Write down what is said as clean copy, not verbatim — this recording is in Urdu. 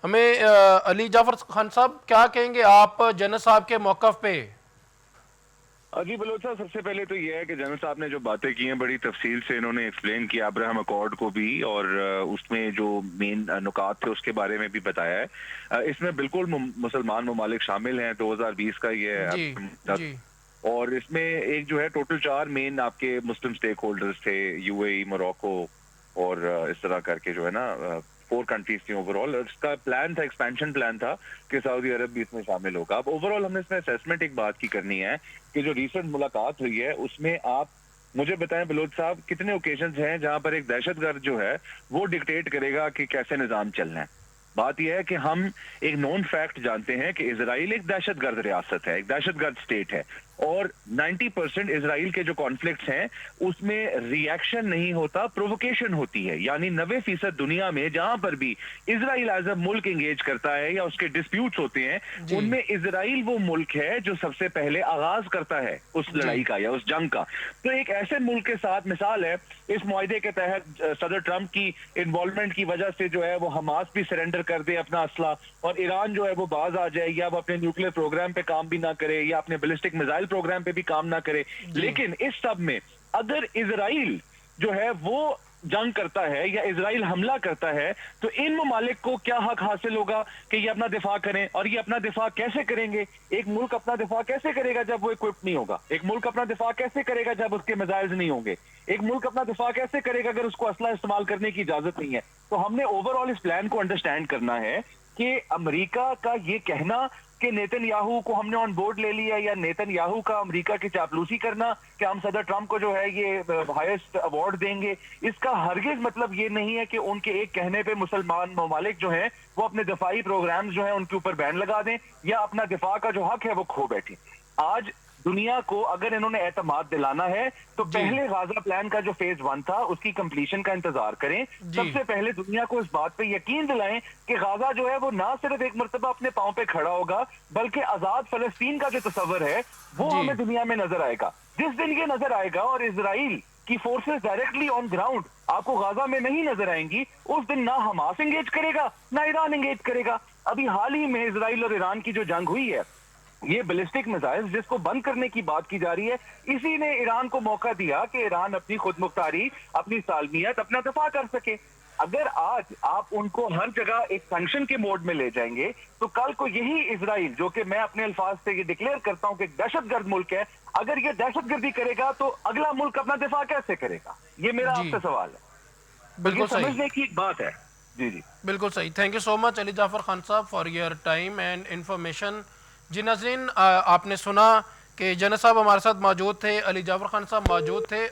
ہمیں علی جعفر خان صاحب کیا کہیں گے آپ جنرل صاحب کے موقف پہ؟ جی بلوچ صاحب، سب سے پہلے تو یہ ہے کہ جنرل صاحب نے جو باتیں کی ہیں بڑی تفصیل سے انہوں نے ایکسپلین کیا ابراہم اکارڈ کو بھی، اور اس میں جو مین نکات تھے اس کے بارے میں بھی بتایا ہے۔ اس میں بالکل مسلمان ممالک شامل ہیں، 2020 کا یہ جی ہے، جی اور اس میں ایک جو ہے ٹوٹل 4 مین آپ کے مسلم سٹیک ہولڈرز تھے، یو اے ای، موروکو، اور اس طرح کر کے جو ہے نا 4 کنٹریز تھیں اوور آل۔ اس کا پلان تھا، ایکسپینشن پلان تھا کہ سعودی عرب بھی اس میں شامل ہوگا۔ اب اوور آل ہم نے اس میں اسیسمنٹ ایک بات کی کرنی ہے کہ جو ریسنٹ ملاقات ہوئی ہے اس میں آپ مجھے بتائیں بلوچ صاحب، کتنے اوکیشنز ہیں جہاں پر ایک دہشت گرد جو ہے وہ ڈکٹیٹ کرے گا کہ کیسے نظام چلنا ہے؟ بات یہ ہے کہ ہم ایک نون فیکٹ جانتے ہیں کہ اسرائیل ایک دہشت گرد ریاست ہے، ایک دہشت گرد اسٹیٹ ہے، اور 90% اسرائیل کے جو کانفلکٹس ہیں اس میں ری ایکشن نہیں ہوتا، پرووکیشن ہوتی ہے۔ یعنی 90% دنیا میں جہاں پر بھی اسرائیل ایز اے ملک انگیج کرتا ہے یا اس کے ڈسپیوٹس ہوتے ہیں، جی ان میں اسرائیل وہ ملک ہے جو سب سے پہلے آغاز کرتا ہے اس جی لڑائی کا یا اس جنگ کا۔ تو ایک ایسے ملک کے ساتھ مثال ہے، اس معاہدے کے تحت صدر ٹرمپ کی انوالومنٹ کی وجہ سے جو ہے وہ حماس بھی سرنڈر کر دے اپنا اسلحہ، اور ایران جو ہے وہ باز آ جائے، یا وہ اپنے نیوکلیر پروگرام پہ کام بھی نہ کرے یا اپنے بیلسٹک میزائل پروگرام پہ بھی کام نہ کرے۔ جی لیکن اس سب میں اگر اسرائیل جو ہے وہ جنگ کرتا ہے یا اسرائیل حملہ کرتا ہے تو ان ممالک کو کیا حق حاصل ہوگا کہ یہ اپنا دفاع کریں؟ اور یہ اپنا دفاع کیسے کریں گے؟ ایک ملک اپنا دفاع کیسے کرے گا جب وہ اکوپڈ نہیں ہوگا؟ ایک ملک اپنا دفاع کیسے کرے گا جب اس کے میزائلز نہیں ہوں گے؟ ایک ملک اپنا دفاع کیسے کرے گا اگر اس کو اسلحہ استعمال کرنے کی اجازت نہیں ہے؟ تو ہم نے اوور آل اس پلان کو انڈرسٹینڈ کرنا ہے کہ امریکہ کا یہ کہنا کہ نیتن یاہو کو ہم نے آن بورڈ لے لیا، یا نیتن یاہو کا امریکہ کی چاپلوسی کرنا کہ ہم صدر ٹرمپ کو جو ہے یہ ہائیسٹ ایوارڈ دیں گے، اس کا ہرگز مطلب یہ نہیں ہے کہ ان کے ایک کہنے پہ مسلمان ممالک جو ہیں وہ اپنے دفاعی پروگرامز جو ہیں ان کے اوپر بین لگا دیں یا اپنا دفاع کا جو حق ہے وہ کھو بیٹھیں۔ آج دنیا کو اگر انہوں نے اعتماد دلانا ہے تو جی پہلے غازہ پلان کا جو فیز 1 تھا اس کی کمپلیشن کا انتظار کریں۔ سب جی سے پہلے دنیا کو اس بات پہ یقین دلائیں کہ غازہ جو ہے وہ نہ صرف ایک مرتبہ اپنے پاؤں پہ کھڑا ہوگا بلکہ آزاد فلسطین کا جو تصور ہے وہ جی ہمیں دنیا میں نظر آئے گا۔ جس دن یہ نظر آئے گا اور اسرائیل کی فورسز ڈائریکٹلی آن گراؤنڈ آپ کو غازہ میں نہیں نظر آئیں گی، اس دن نہ حماس انگیج کرے گا نہ ایران انگیج کرے گا۔ ابھی حال ہی میں اسرائیل اور ایران کی جو جنگ ہوئی ہے، یہ بیلسٹک میزائل جس کو بند کرنے کی بات کی جا رہی ہے، اسی نے ایران کو موقع دیا کہ ایران اپنی خود مختاری، اپنی سالمیت، اپنا دفاع کر سکے۔ اگر آج آپ ان کو ہر جگہ ایک سینکشن کے موڈ میں لے جائیں گے تو کل کو یہی اسرائیل، جو کہ میں اپنے الفاظ سے یہ ڈکلیئر کرتا ہوں کہ ایک دہشت گرد ملک ہے، اگر یہ دہشت گردی کرے گا تو اگلا ملک اپنا دفاع کیسے کرے گا؟ یہ میرا آپ جی سے سوال ہے، تو یہ بالکل صحیح، سمجھنے کی ایک بات ہے۔ جی جی بالکل صحیح۔ Thank you so much Ali Jafar Khan Sahab for your time and information. جی ناظرین، آپ نے سنا کہ جنرل صاحب ہمارے ساتھ موجود تھے، علی جعفر خان صاحب موجود تھے۔